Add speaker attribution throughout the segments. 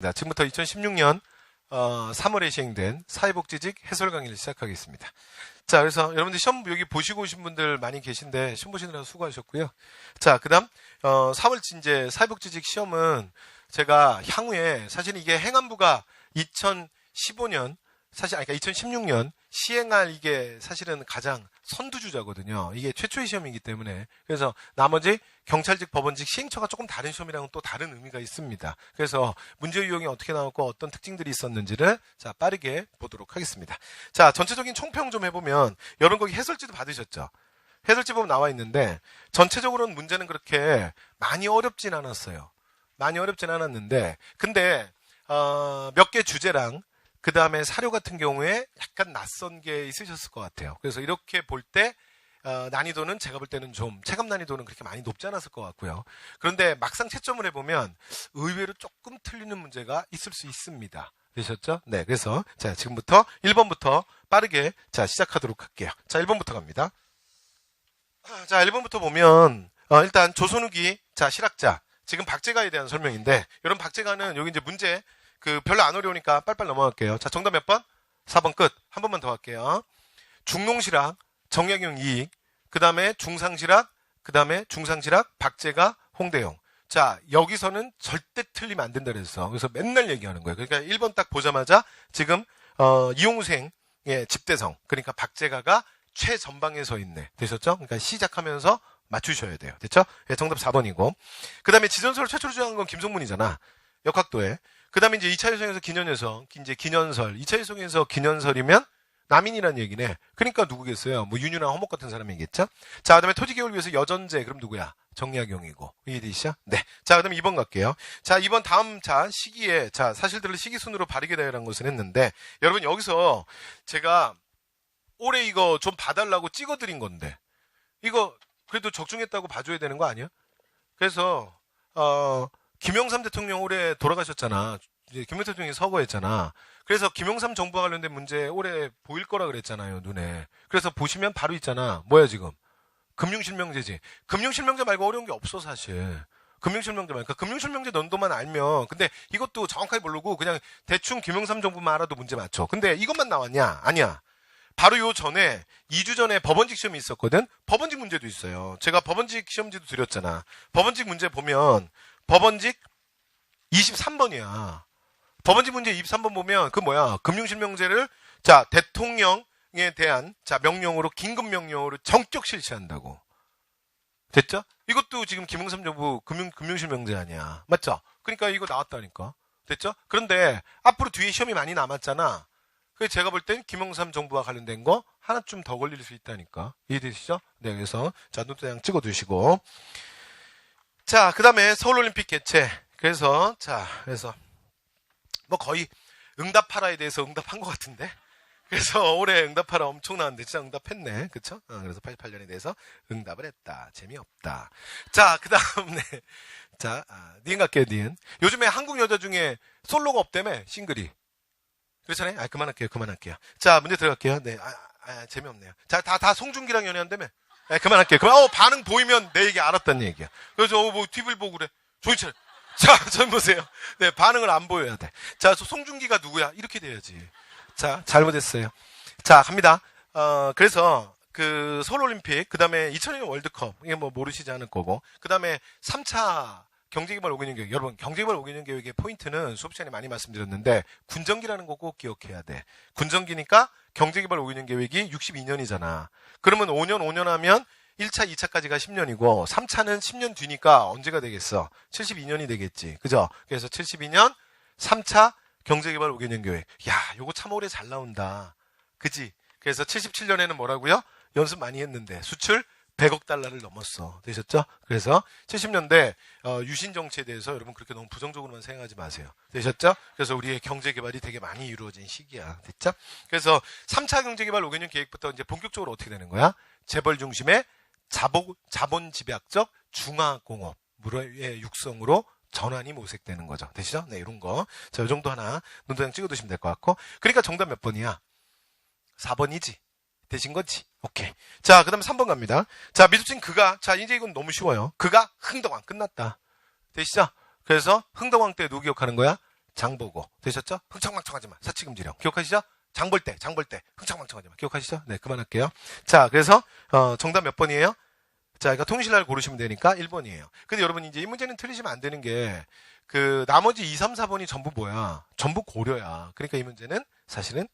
Speaker 1: 지금부터 2016년 3월에 시행된 사회복지직 해설 강의를 시작하겠습니다. 자, 그래서 여러분들 시험 여기 보시고 오신 분들 많이 계신데 시험 보시느라 수고하셨고요. 자, 그다음 4월 이제 사회복지직 시험은 제가 향후에 사실 이게 행안부가 2015년 그러니까 2016년 시행할 이게 사실은 가장 선두주자거든요. 이게 최초의 시험이기 때문에. 그래서 나머지 경찰직, 법원직, 시행처가 조금 다른 시험이랑은 또 다른 의미가 있습니다. 그래서 문제 유형이 어떻게 나왔고 어떤 특징들이 있었는지를 자 빠르게 보도록 하겠습니다. 자, 전체적인 총평 좀 해보면 여러분 거기 해설지도 받으셨죠? 해설지 보면 나와 있는데 전체적으로는 문제는 그렇게 많이 어렵진 않았어요. 많이 어렵진 않았는데 근데 몇 개 주제랑 그 다음에 사료 같은 경우에 약간 낯선 게 있으셨을 것 같아요. 그래서 이렇게 볼 때 난이도는 제가 볼 때는 좀 체감 난이도는 그렇게 많이 높지 않았을 것 같고요. 그런데 막상 채점을 해보면 의외로 조금 틀리는 문제가 있을 수 있습니다. 되셨죠? 네, 그래서 자 지금부터 1번부터 빠르게 자 시작하도록 할게요. 자 1번부터 갑니다. 자 1번부터 보면 일단 조선후기 자 실학자 지금 박제가에 대한 설명인데 여러분 박제가는 여기 이제 문제 별로 안 어려우니까 빨빨 넘어갈게요. 자, 정답 몇 번? 4번 끝. 한 번만 더 할게요. 중농실학, 정약용 이익, 그 다음에 중상실학, 그 다음에 중상실학, 박제가, 홍대용. 자, 여기서는 절대 틀리면 안 된다 그랬어. 그래서 맨날 얘기하는 거예요. 그러니까 1번 딱 보자마자 지금, 이용생의 집대성. 그러니까 박제가가 최전방에 서 있네. 되셨죠? 그러니까 시작하면서 맞추셔야 돼요. 됐죠? 네, 정답 4번이고. 그 다음에 지전설을 최초로 주장한 건 김성문이잖아. 역학도에. 그 다음에 이제 2차 유성에서 기년에서, 이제 기년설. 2차 유성에서 기년설이면 남인이라는 얘기네. 그러니까 누구겠어요? 뭐 윤유나 허목 같은 사람이겠죠? 자, 그 다음에 토지개혁을 위해서 여전제. 그럼 누구야? 정약용이고. 이해되시죠? 네. 자, 그 다음에 2번 갈게요. 자, 2번 다음, 자, 시기에, 자, 사실들을 시기순으로 바르게 되라는 것을 했는데, 여러분 여기서 제가 올해 이거 좀 봐달라고 찍어드린 건데, 이거 그래도 적중했다고 봐줘야 되는 거 아니야? 그래서, 김영삼 대통령 올해 돌아가셨잖아. 이제 김영삼 대통령이 서거했잖아. 그래서 김영삼 정부와 관련된 문제 올해 보일 거라 그랬잖아요, 눈에. 그래서 보시면 바로 있잖아. 뭐야, 지금? 금융실명제지. 금융실명제 말고 어려운 게 없어, 사실. 금융실명제 말고. 그러니까 금융실명제 논도만 알면. 근데 이것도 정확하게 모르고 그냥 대충 김영삼 정부만 알아도 문제 맞춰. 근데 이것만 나왔냐? 아니야. 바로 요 전에 2주 전에 법원직 시험이 있었거든. 법원직 문제도 있어요. 제가 법원직 시험지도 드렸잖아. 법원직 문제 보면 법원직 23번이야. 법원직 문제 23번 보면 그 뭐야? 금융실명제를 자 대통령에 대한 자 명령으로 긴급명령으로 전격 실시한다고. 됐죠? 이것도 지금 김영삼 정부 금융실명제 아니야. 맞죠? 그러니까 이거 나왔다니까. 됐죠? 그런데 앞으로 뒤에 시험이 많이 남았잖아. 그래서 제가 볼 땐 김영삼 정부와 관련된 거 하나쯤 더 걸릴 수 있다니까. 이해되시죠? 네, 그래서 자 노트장 찍어두시고. 자, 그 다음에 서울올림픽 개최. 그래서 뭐 거의 응답하라에 대해서 응답한 것 같은데. 그래서 올해 응답하라 엄청 나왔는데 진짜 응답했네. 그쵸? 그래서 88년에 대해서 응답을 했다. 재미없다. 자, 그 다음에 자, 니은 갈게요, 니은. 요즘에 한국 여자 중에 솔로가 없다며, 싱글이. 그렇잖아요? 그만할게요. 자, 문제 들어갈게요. 네, 재미없네요. 자, 다 송중기랑 연애한다며? 네, 그만할게요. 반응 보이면 내 얘기 알았다는 얘기야. 그래서 뭐 TV를 보고 그래. 조이철. 자, 전 보세요. 네, 반응을 안 보여야 돼. 자, 송중기가 누구야? 이렇게 돼야지. 자, 잘못했어요. 자, 갑니다. 그래서 그 서울올림픽, 그 다음에 2002년 월드컵, 이게 뭐 모르시지 않을 거고, 그 다음에 3차 경제개발 5개년 계획. 여러분, 경제개발 5개년 계획의 포인트는 수업 시간에 많이 말씀드렸는데, 군정기라는 거 꼭 기억해야 돼. 군정기니까 경제개발 5개년 계획이 62년이잖아. 그러면 5년 하면 1차, 2차까지가 10년이고, 3차는 10년 뒤니까 언제가 되겠어? 72년이 되겠지. 그죠? 그래서 72년 3차 경제개발 5개년 계획. 야, 요거 참 오래 잘 나온다. 그지? 그래서 77년에는 뭐라고요? 연습 많이 했는데, 수출 100억 달러를 넘었어. 되셨죠? 그래서 70년대 유신 정치에 대해서 여러분 그렇게 너무 부정적으로만 생각하지 마세요. 되셨죠? 그래서 우리의 경제 개발이 되게 많이 이루어진 시기야. 됐죠? 그래서 3차 경제 개발 5개년 계획부터 이제 본격적으로 어떻게 되는 거야? 재벌 중심의 자본 집약적 중화공업의 육성으로 전환이 모색되는 거죠. 되시죠? 네, 이런 거. 자, 이 정도 하나 논도장 찍어두시면 될 것 같고. 그러니까 정답 몇 번이야? 4번이지. 되신 거지? 오케이. 자, 그 다음에 3번 갑니다. 자, 미술진 그가, 자, 이제 이건 너무 쉬워요. 그가 흥덕왕 끝났다. 되시죠? 그래서 흥덕왕 때 누구 기억하는 거야? 장보고. 되셨죠? 흥청망청하지 마. 사치금지령. 기억하시죠? 장볼 때, 흥청망청하지 마. 기억하시죠? 네, 그만할게요. 자, 그래서, 정답 몇 번이에요? 자, 그러니까 통신날 고르시면 되니까 1번이에요. 근데 여러분, 이제 이 문제는 틀리시면 안 되는 게, 나머지 2, 3, 4번이 전부 뭐야? 전부 고려야. 그러니까 이 문제는 사실은,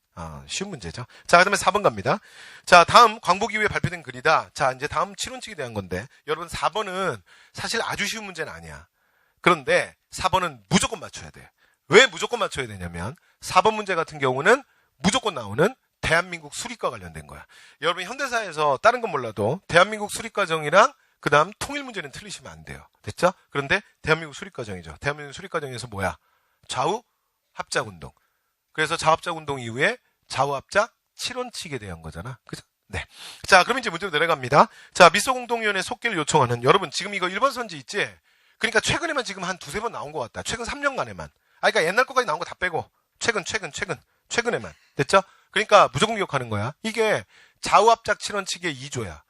Speaker 1: 쉬운 문제죠. 자, 그 다음에 4번 갑니다. 자, 다음 광복 이후에 발표된 글이다. 자, 이제 다음 칠원칙에 대한 건데, 여러분 4번은 사실 아주 쉬운 문제는 아니야. 그런데 4번은 무조건 맞춰야 돼. 왜 무조건 맞춰야 되냐면, 4번 문제 같은 경우는 무조건 나오는 대한민국 수리과 관련된 거야. 여러분 현대사에서 다른 건 몰라도 대한민국 수리과정이랑 그 다음 통일 문제는 틀리시면 안 돼요. 됐죠? 그런데 대한민국 수리과정이죠. 대한민국 수리과정에서 뭐야? 좌우 합작운동. 그래서 좌합작운동 이후에 좌우합작 7원칙에 대한 거잖아. 그죠? 네. 자, 그럼 이제 문제로 내려갑니다. 자, 미소공동위원회 속기를 요청하는, 여러분 지금 이거 1번 선지 있지? 그러니까 최근에만 지금 한 두세 번 나온 것 같다. 최근 3년간에만. 그러니까 옛날 거까지 나온 거 다 빼고 최근에만. 됐죠? 그러니까 무조건 기억하는 거야. 이게 좌우합작 7원칙의 2조야.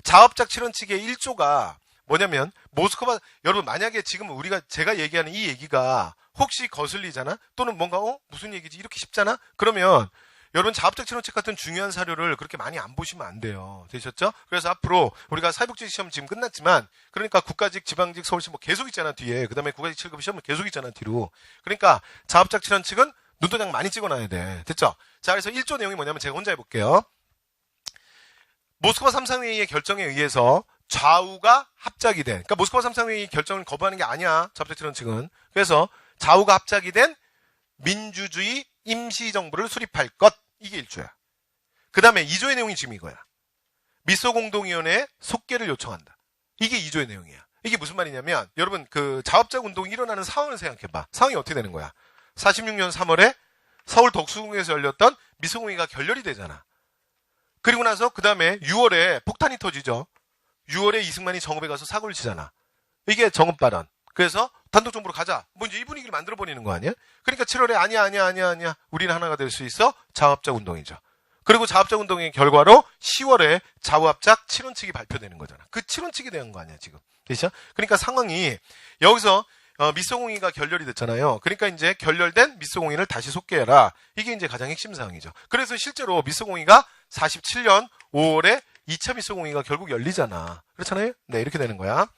Speaker 1: 좌우합작 7원칙의 1조가 뭐냐면, 모스크바, 여러분 만약에 지금 제가 얘기하는 이 얘기가 혹시 거슬리잖아? 또는 뭔가, 무슨 얘기지? 이렇게 쉽잖아? 그러면, 여러분 좌우합작 7원칙 같은 중요한 사료를 그렇게 많이 안 보시면 안 돼요. 되셨죠? 그래서 앞으로 우리가 사회복지 시험 지금 끝났지만, 그러니까 국가직, 지방직, 서울시 뭐 계속 있잖아, 뒤에. 그 다음에 국가직 7급 시험은 계속 있잖아, 뒤로. 그러니까 좌우합작 7원칙은 눈도장 많이 찍어놔야 돼. 됐죠? 자, 그래서 1조 내용이 뭐냐면 제가 혼자 해볼게요. 모스크바 3상회의의 결정에 의해서 좌우가 합작이 된, 그러니까 모스크바 3상회의 결정을 거부하는 게 아니야, 좌우합작 7원칙은. 그래서 좌우가 합작이 된 민주주의 임시정부를 수립할 것, 이게 1조야. 그 다음에 2조의 내용이 지금 이거야. 미소공동위원회에 속개를 요청한다. 이게 2조의 내용이야. 이게 무슨 말이냐면, 여러분 좌우합작 운동이 일어나는 상황을 생각해봐. 상황이 어떻게 되는 거야? 46년 3월에 서울 덕수궁에서 열렸던 미소공의가 결렬이 되잖아. 그리고 나서 그 다음에 6월에 폭탄이 터지죠. 6월에 이승만이 정읍에 가서 사고를 치잖아. 이게 정읍발언. 그래서 단독정부로 가자. 뭐 이제 이 분위기를 만들어버리는 거 아니야? 그러니까 7월에 아니야. 우리는 하나가 될 수 있어. 좌우합작 운동이죠. 그리고 좌우합작 운동의 결과로 10월에 좌우합작 7원칙이 발표되는 거잖아. 그 7원칙이 대한 거 아니야, 지금. 되죠? 그러니까 상황이 여기서 미소공의가 결렬이 됐잖아요. 그러니까 이제 결렬된 미소공의를 다시 속개해라. 이게 이제 가장 핵심 사항이죠. 그래서 실제로 미소공의가 47년 5월에 2차 미소공의가 결국 열리잖아. 그렇잖아요? 네, 이렇게 되는 거야.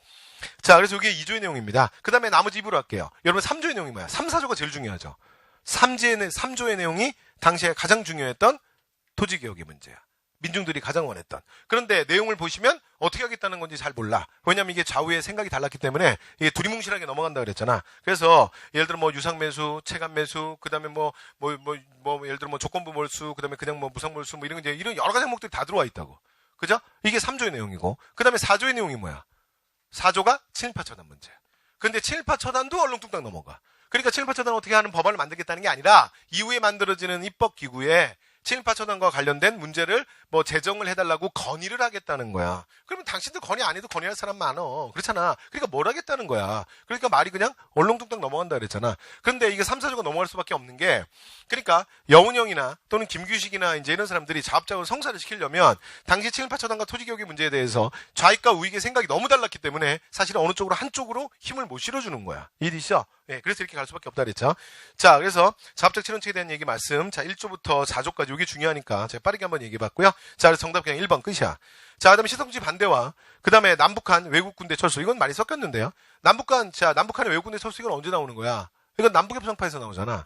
Speaker 1: 자, 그래서 이게 2조의 내용입니다. 그 다음에 나머지 2부로 할게요. 여러분 3조의 내용이 뭐야? 3, 4조가 제일 중요하죠. 3조의 내용이 당시에 가장 중요했던 토지개혁의 문제야. 민중들이 가장 원했던. 그런데 내용을 보시면 어떻게 하겠다는 건지 잘 몰라. 왜냐면 이게 좌우의 생각이 달랐기 때문에 이게 두리뭉실하게 넘어간다 그랬잖아. 그래서 예를 들어 뭐 유상매수, 체감매수, 그 다음에 예를 들어 뭐 조건부 몰수, 그 다음에 그냥 뭐 무상몰수, 뭐 이런 여러 가지 항목들이 다 들어와 있다고. 그죠? 이게 3조의 내용이고. 그 다음에 4조의 내용이 뭐야? 4조가 친일파 처단 문제야. 근데 친일파 처단도 얼렁뚱땅 넘어가. 그러니까 친일파 처단을 어떻게 하는 법안을 만들겠다는 게 아니라 이후에 만들어지는 입법기구에 친일파 처단과 관련된 문제를 뭐 제정을 해달라고 건의를 하겠다는 거야. 그러면 당신들 건의 안 해도 건의할 사람 많어. 그렇잖아. 그러니까 뭘 하겠다는 거야. 그러니까 말이 그냥 얼렁뚱땅 넘어간다 그랬잖아. 그런데 이게 3, 4조가 넘어갈 수밖에 없는 게, 그러니까 여운형이나 또는 김규식이나 이제 이런 사람들이 자업적으로 성사를 시키려면 당시 친일파 처단과 토지개혁의 문제에 대해서 좌익과 우익의 생각이 너무 달랐기 때문에 사실은 어느 쪽으로 한쪽으로 힘을 못 실어주는 거야. 이해되시죠? 네, 그래서 이렇게 갈 수밖에 없다 그랬죠. 자, 그래서 자업적 7원칙에 대한 얘기 말씀. 자, 1조부터 4조까지 이게 중요하니까 제가 빠르게 한번 얘기해봤고요. 자, 그래서 정답 그냥 1번 끝이야. 자, 그 다음에 시성지 반대와 그 다음에 남북한 외국군대 철수. 이건 많이 섞였는데요. 남북한의 외국군대 철수 이건 언제 나오는 거야? 이건 남북협상파에서 나오잖아.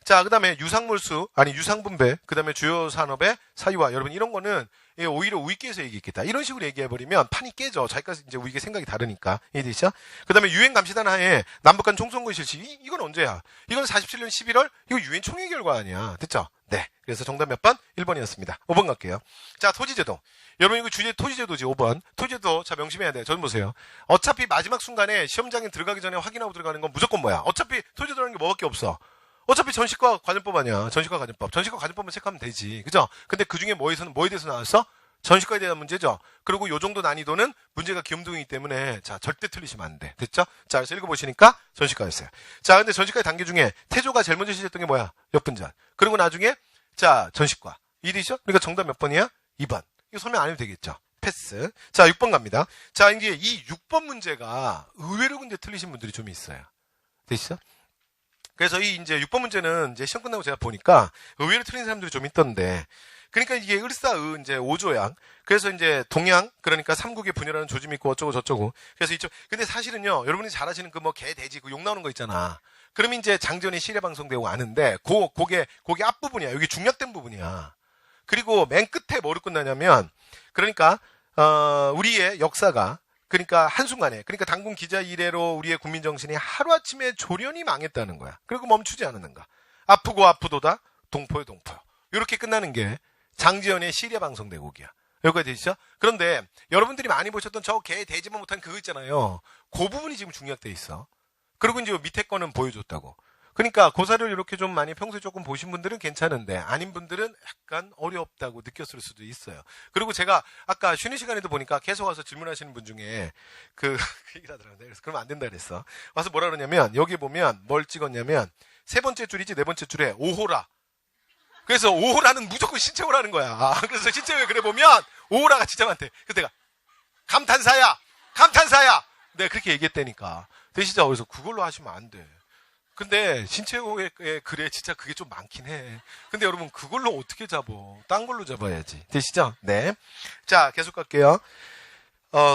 Speaker 1: 자, 그 다음에 유상분배, 그 다음에 주요 산업의 사유화. 여러분, 이런 거는 오히려 우익계에서 얘기했겠다. 이런 식으로 얘기해버리면 판이 깨져. 자기가 이제 우익의 생각이 다르니까. 이해되시죠? 그 다음에 유엔 감시단 하에 남북한 총선거 실시. 이건 언제야? 이건 47년 11월? 이거 유엔 총회 결과 아니야. 됐죠? 네. 그래서 정답 몇 번? 1번이었습니다. 5번 갈게요. 자, 토지제도. 여러분, 이거 주제 토지제도지, 5번. 토지제도, 자, 명심해야 돼. 저좀 보세요. 어차피 마지막 순간에 시험장에 들어가기 전에 확인하고 들어가는 건 무조건 뭐야? 어차피 토지제도라는 게 뭐밖에 없어. 어차피 전시과 과정법 아니야. 전시과 과정법만 체크하면 되지. 그죠? 근데 그 중에 뭐에 대해서 나왔어? 전시과에 대한 문제죠. 그리고 요 정도 난이도는 문제가 귀염둥이기 때문에, 자, 절대 틀리시면 안 돼. 됐죠? 자, 그래서 읽어보시니까 전시과였어요. 자, 근데 전시과의 단계 중에 태조가 제일 먼저 시작했던 게 뭐야? 역분전. 그리고 나중에, 자, 전시과. 이해되시죠? 그러니까 정답 몇 번이야? 2번. 이거 설명 안 해도 되겠죠? 패스. 자, 6번 갑니다. 자, 이제 이 6번 문제가 의외로 근데 틀리신 분들이 좀 있어요. 되시죠? 그래서 이 이제 6번 문제는 이제 시험 끝나고 제가 보니까 의외로 틀린 사람들이 좀 있던데. 그러니까 이게 을사의 이제 5조양. 그래서 이제 동양, 그러니까 삼국의 분열하는 조짐이 있고 어쩌고 저쩌고. 그래서 이쪽, 근데 사실은요, 여러분이 잘 아시는 그 뭐 개, 돼지, 그 욕 나오는 거 있잖아. 그러면 이제 장전이 시례 방송되고 아는데, 그게 앞부분이야. 여기 중략된 부분이야. 그리고 맨 끝에 뭐로 끝나냐면, 그러니까, 우리의 역사가, 그러니까 한순간에, 그러니까 당군 기자 이래로 우리의 국민정신이 하루아침에 조련이 망했다는 거야. 그리고 멈추지 않았는가. 아프고 아프도다, 동포요 동포요. 이렇게 끝나는 게 장지연의 시례 방송대곡이야. 여기까지 되시죠? 그런데 여러분들이 많이 보셨던 저 개 돼지만 못한 그거 있잖아요. 그 부분이 지금 중략돼 있어. 그리고 이제 밑에 거는 보여줬다고. 그러니까 고사를 이렇게 좀 많이 평소에 조금 보신 분들은 괜찮은데 아닌 분들은 약간 어렵다고 느꼈을 수도 있어요. 그리고 제가 아까 쉬는 시간에도 보니까 계속 와서 질문하시는 분 중에 그 얘기를 하더라고요. 그래서 그러면 안 된다 그랬어. 와서 뭐라 그러냐면 여기 보면 뭘 찍었냐면 세 번째 줄이지 네 번째 줄에 오호라. 그래서 오호라는 무조건 신체호라는 거야. 그래서 신체호에 그래 보면 오호라가 진짜 많대. 그래서 내가 감탄사야. 내가 그렇게 얘기했다니까. 되시죠? 그래서 그걸로 하시면 안 돼. 근데 신체호의 글에 진짜 그게 좀 많긴 해. 근데 여러분 그걸로 어떻게 잡어? 딴 걸로 잡아야지. 되시죠? 네. 자, 계속 갈게요.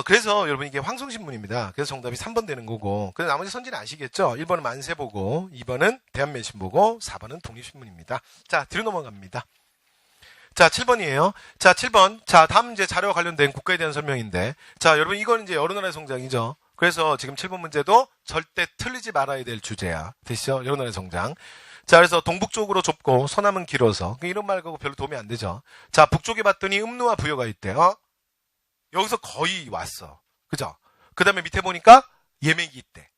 Speaker 1: 그래서 여러분 이게 황송신문입니다. 그래서 정답이 3번 되는 거고. 그래서 나머지 선지는 아시겠죠? 1번은 만세보고, 2번은 대한매신보고, 4번은 독립신문입니다. 자, 뒤로 넘어갑니다. 자, 7번이에요. 자, 7번. 자, 다음 이제 자료와 관련된 국가에 대한 설명인데. 자, 여러분 이건 이제 여러 나라의 성장이죠. 그래서 지금 7번 문제도 절대 틀리지 말아야 될 주제야. 되시죠? 여러 나라의 성장. 자, 그래서 동북쪽으로 좁고 서남은 길어서. 이런 말하고 별로 도움이 안 되죠. 자, 북쪽에 봤더니 음루와 부여가 있대요. 여기서 거의 왔어. 그죠? 그 다음에 밑에 보니까 예맥이 있대.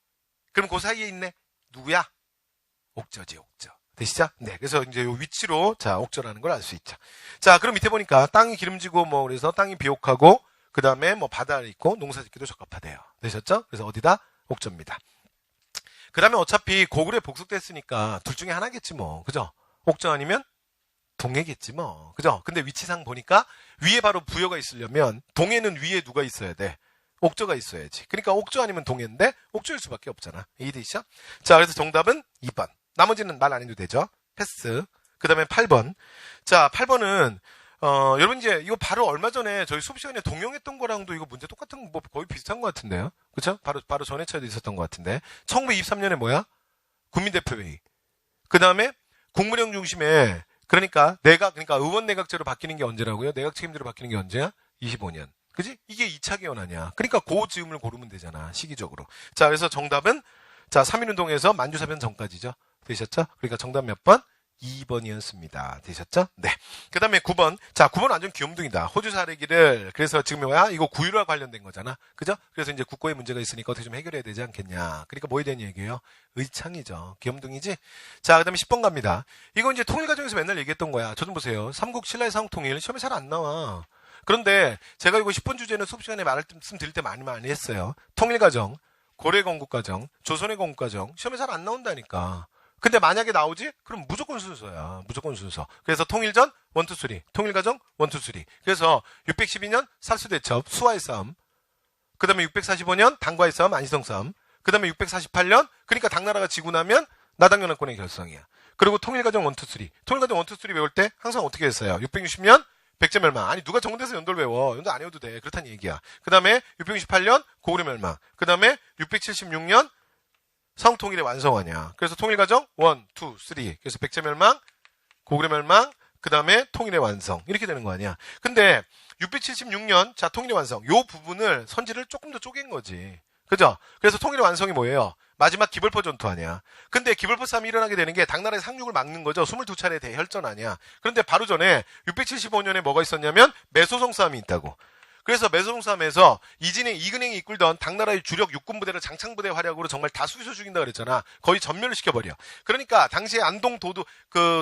Speaker 1: 그럼 그 사이에 있네? 누구야? 옥저지, 옥저. 되시죠? 네. 그래서 이제 요 위치로, 자, 옥저라는 걸 알 수 있죠. 자, 그럼 밑에 보니까 땅이 기름지고 뭐, 그래서 땅이 비옥하고, 그 다음에 뭐 바다 있고, 농사 짓기도 적합하대요. 되셨죠? 그래서 어디다? 옥저입니다. 그 다음에 어차피 고구려에 복속됐으니까 둘 중에 하나겠지 뭐. 그죠? 옥저 아니면 동해겠지 뭐. 그죠? 근데 위치상 보니까 위에 바로 부여가 있으려면 동해는 위에 누가 있어야 돼? 옥저가 있어야지. 그러니까 옥저 아니면 동해인데 옥저일 수밖에 없잖아. 이해되시죠? 자, 그래서 정답은 2번. 나머지는 말 안 해도 되죠? 패스. 그 다음에 8번. 자, 8번은 여러분 이제 이거 바로 얼마 전에 저희 수업 시간에 동영했던 거랑도 이거 문제 똑같은 뭐 거의 비슷한 것 같은데요? 그쵸? 바로 전회차에도 있었던 것 같은데. 1923년에 뭐야? 국민대표회의. 그 다음에 국무령 중심에 그러니까 의원 내각제로 바뀌는 게 언제라고요? 내각 책임제로 바뀌는 게 언제야? 25년. 그지? 이게 2차 개헌 아니야. 그러니까 그 즈음을 고르면 되잖아. 시기적으로. 자, 그래서 정답은 자, 3.1운동에서 만주사변 전까지죠. 되셨죠? 그러니까 정답 몇 번? 2번이었습니다. 되셨죠? 네. 그 다음에 9번. 자, 9번 완전 귀염둥이다. 호주 사례기를, 그래서 지금 뭐야? 이거 구유와 관련된 거잖아. 그죠? 그래서 이제 국고에 문제가 있으니까 어떻게 좀 해결해야 되지 않겠냐. 그러니까 뭐에 대한 얘기예요? 의창이죠. 귀염둥이지? 자, 그 다음에 10번 갑니다. 이거 이제 통일과정에서 맨날 얘기했던 거야. 저 좀 보세요. 삼국 신라의 상통일. 시험에 잘 안 나와. 그런데 제가 이거 10번 주제는 수업 시간에 말씀드릴 때 많이 했어요. 통일과정, 고려의 건국과정, 조선의 건국과정. 시험에 잘 안 나온다니까. 근데 만약에 나오지? 그럼 무조건 순서야. 무조건 순서. 그래서 통일전 1, 2, 3. 통일과정 1, 2, 3. 그래서 612년 살수대첩 수화의 싸움. 그 다음에 645년 당과의 싸움 안시성 싸움. 그 다음에 648년 그러니까 당나라가 지고 나면 나당연합군의 결성이야. 그리고 통일과정 1, 2, 3. 통일과정 1, 2, 3 외울 때 항상 어떻게 했어요? 660년 백제 멸망. 아니 누가 정대에서 연도를 외워. 연도 안 외워도 돼. 그렇다는 얘기야. 그 다음에 668년 고구려 멸망. 그 다음에 676년 성통일의 완성하냐. 그래서 통일과정 1, 2, 3. 그래서 백제멸망, 고구려멸망, 그 다음에 통일의 완성. 이렇게 되는 거 아니야. 근데 676년 자 통일의 완성. 요 부분을 선지를 조금 더 쪼갠 거지. 그죠? 그래서 통일의 완성이 뭐예요? 마지막 기벌포 전투 아니야. 근데 기벌포 싸움이 일어나게 되는 게 당나라의 상륙을 막는 거죠. 22차례 대혈전 아니야. 그런데 바로 전에 675년에 뭐가 있었냐면 매소성 싸움이 있다고. 그래서 매소성 싸움에서 이근행이 이끌던 당나라의 주력 육군부대를 장창부대 활약으로 정말 다 숙여 죽인다 그랬잖아. 거의 전멸을 시켜버려. 그러니까 당시에 안동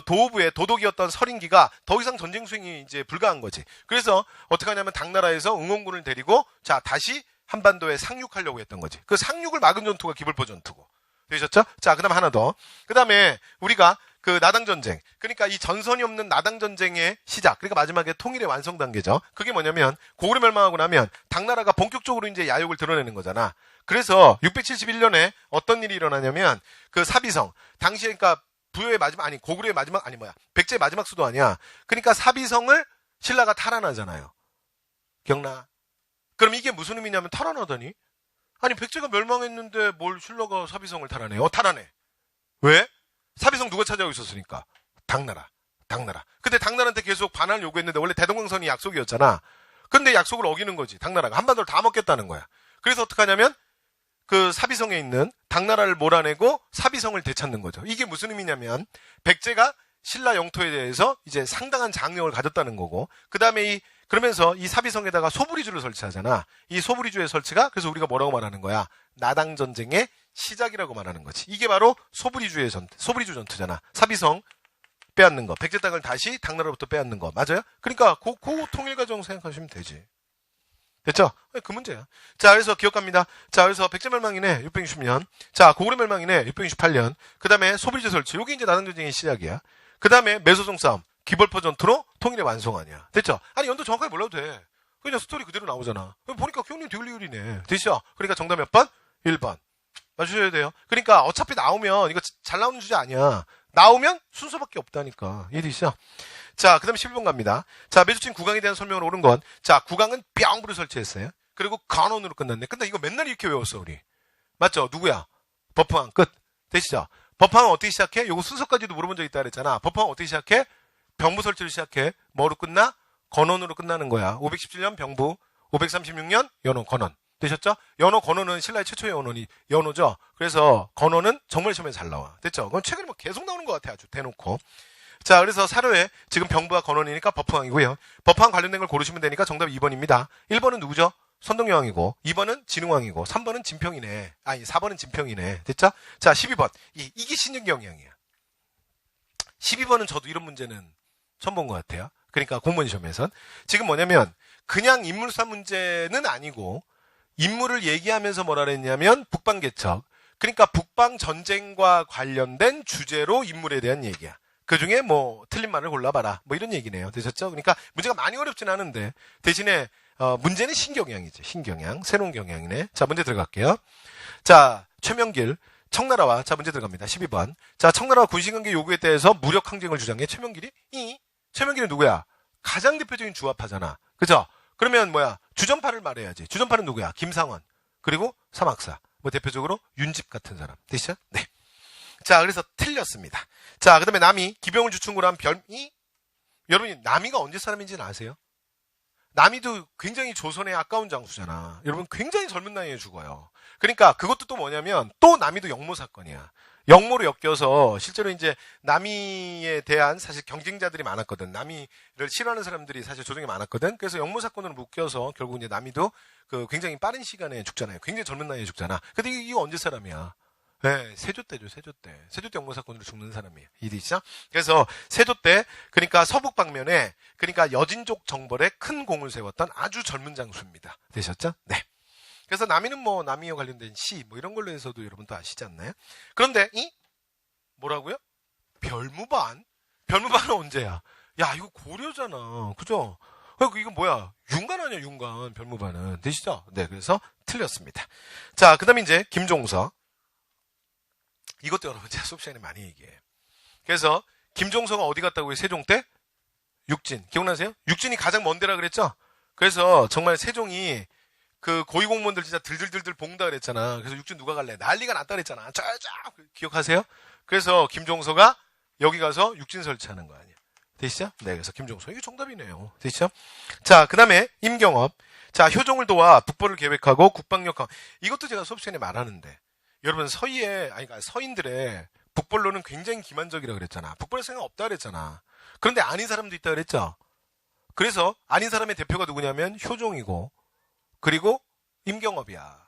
Speaker 1: 도호부의 도독이었던 서린기가 더 이상 전쟁 수행이 이제 불가한 거지. 그래서 어떻게 하냐면 당나라에서 응원군을 데리고 자 다시 한반도에 상륙하려고 했던 거지. 그 상륙을 막은 전투가 기벌포 전투고. 되셨죠? 자, 그다음 하나 더. 그다음에 우리가 그 나당전쟁. 그러니까 이 전선이 없는 나당전쟁의 시작. 그러니까 마지막에 통일의 완성 단계죠. 그게 뭐냐면 고구려 멸망하고 나면 당나라가 본격적으로 이제 야욕을 드러내는 거잖아. 그래서 671년에 어떤 일이 일어나냐면 그 사비성 당시에 그러니까 부여의 마지막 아니 고구려의 마지막 아니 뭐야 백제의 마지막 수도 아니야. 그러니까 사비성을 신라가 탈환하잖아요. 기억나? 그럼 이게 무슨 의미냐면 탈환하다니? 아니 백제가 멸망했는데 뭘 신라가 사비성을 탈환해? 탈환해. 왜? 사비성 누가 차지하고 있었으니까. 당나라. 근데 당나라한테 계속 반환을 요구했는데 원래 대동강선이 약속이었잖아. 근데 약속을 어기는 거지. 당나라가 한반도를 다 먹겠다는 거야. 그래서 어떡하냐면 그 사비성에 있는 당나라를 몰아내고 사비성을 되찾는 거죠. 이게 무슨 의미냐면 백제가 신라 영토에 대해서 이제 상당한 장력을 가졌다는 거고, 그 다음에 그러면서 이 사비성에다가 소부리주를 설치하잖아. 이 소부리주의 설치가 그래서 우리가 뭐라고 말하는 거야? 나당 전쟁의 시작이라고 말하는 거지. 이게 바로 소부리주 전투잖아. 사비성 빼앗는 거, 백제 땅을 다시 당나라로부터 빼앗는 거 맞아요? 그러니까 그 통일 과정 생각하시면 되지. 됐죠? 그 문제야. 자, 그래서 기억합니다. 자, 그래서 백제 멸망이네 660년. 자, 고구려 멸망이네 668년. 그 다음에 소부리주 설치. 요게 이제 나당 전쟁의 시작이야. 그 다음에 매소송 싸움. 기벌포 전투로 통일의 완성 아니야. 됐죠? 아니 연도 정확하게 몰라도 돼. 그냥 스토리 그대로 나오잖아. 보니까 형님 되글리율이네. 됐죠? 그러니까 정답 몇 번? 1번. 맞추셔야 돼요. 그러니까 어차피 나오면 이거 잘 나오는 주제 아니야. 나오면 순서밖에 없다니까. 이해되시죠? 자, 그 다음에 11번 갑니다. 자, 매주친 국왕에 대한 설명을 옳은 건, 자, 국왕은 뿅부를 설치했어요. 그리고 간원으로 끝났네. 근데 이거 맨날 이렇게 외웠어, 우리. 맞죠? 누구야? 법황 끝. 되시죠? 법황은 어떻게 시작해? 요거 순서까지도 물어본 적 있다 그랬잖아. 법황은 어떻게 시작해? 병부 설치를 시작해. 뭐로 끝나? 건원으로 끝나는 거야. 517년 병부, 536년 연호 건원. 되셨죠? 연호 건원은 신라의 최초의 연호죠. 그래서 건원은 정말 시험에 잘 나와. 됐죠? 그건 최근에 뭐 계속 나오는 것 같아. 아주 대놓고. 자, 그래서 사료에 지금 병부와 건원이니까 법황이고요. 법황 관련된 걸 고르시면 되니까 정답 2번입니다. 1번은 누구죠? 선동여왕이고, 2번은 진흥왕이고, 3번은 진평이네. 아니, 4번은 진평이네. 됐죠? 자, 12번. 이게 신윤경이왕이야. 12번은 저도 이런 문제는 처음 본 것 같아요. 그러니까 공무원 시험에선. 지금 뭐냐면, 그냥 인물사 문제는 아니고, 인물을 얘기하면서 뭐라 그랬냐면, 북방개척. 그러니까 북방 전쟁과 관련된 주제로 인물에 대한 얘기야. 그 중에 뭐 틀린 말을 골라봐라. 뭐 이런 얘기네요. 되셨죠? 그러니까 문제가 많이 어렵진 않은데 대신에 문제는 신경향이죠. 신경향. 새로운 경향이네. 자, 문제 들어갈게요. 자, 최명길. 청나라와 자 문제 들어갑니다. 12번. 자, 청나라와 군신관계 요구에 대해서 무력 항쟁을 주장해. 최명길이? 최명길은 누구야? 가장 대표적인 주화파잖아. 그죠? 그러면 뭐야? 주전파를 말해야지. 주전파는 누구야? 김상원. 그리고 사막사. 뭐 대표적으로 윤집 같은 사람. 되시죠? 네. 자, 그래서 틀렸습니다. 자, 그 다음에 남이 기병을 주충으로 한 별이, 여러분이 남이가 언제 사람인지는 아세요? 남이도 굉장히 조선의 아까운 장수잖아. 여러분 굉장히 젊은 나이에 죽어요. 그러니까 그것도 또 뭐냐면 또 남이도 역모 사건이야. 역모로 엮여서 실제로 이제 남이에 대한 사실 경쟁자들이 많았거든. 남이를 싫어하는 사람들이 사실 조정이 많았거든. 그래서 역모 사건으로 묶여서 결국 이제 남이도 그 굉장히 빠른 시간에 죽잖아요. 굉장히 젊은 나이에 죽잖아. 근데 이거 언제 사람이야? 네, 세조 때죠, 세조 때. 세조 때 역모 사건으로 죽는 사람이에요. 이해되시죠? 그래서 세조 때, 그러니까 서북 방면에, 그러니까 여진족 정벌에 큰 공을 세웠던 아주 젊은 장수입니다. 되셨죠? 네. 그래서 남이는 뭐, 남이와 관련된 시, 뭐 이런 걸로 해서도 여러분도 아시지 않나요? 그런데, 뭐라고요? 별무반? 별무반은 언제야? 야, 이거 고려잖아. 그죠? 이거 뭐야? 윤관 아니야, 윤관. 별무반은. 되시죠? 네, 그래서 틀렸습니다. 자, 그 다음에 이제, 김종서. 이것도 여러분 제가 수업 시간에 많이 얘기해. 그래서 김종서가 어디 갔다고 해요? 세종 때? 육진. 기억나세요? 육진이 가장 먼 데라 그랬죠? 그래서 정말 세종이 그 고위공무원들 진짜 들들들들 봉다 그랬잖아. 그래서 육진 누가 갈래? 난리가 났다 그랬잖아. 쫙쫙 기억하세요? 그래서 김종서가 여기 가서 육진 설치하는 거 아니야. 되시죠? 네, 그래서 김종서. 이게 정답이네요. 되시죠? 자, 그 다음에 임경업. 자, 효종을 도와 북벌을 계획하고 국방력화. 이것도 제가 수업 시간에 말하는데 여러분 그러니까 서인들의 북벌로는 굉장히 기만적이라 그랬잖아. 북벌 생각 없다 그랬잖아. 그런데 아닌 사람도 있다 그랬죠. 그래서 아닌 사람의 대표가 누구냐면 효종이고 그리고 임경업이야.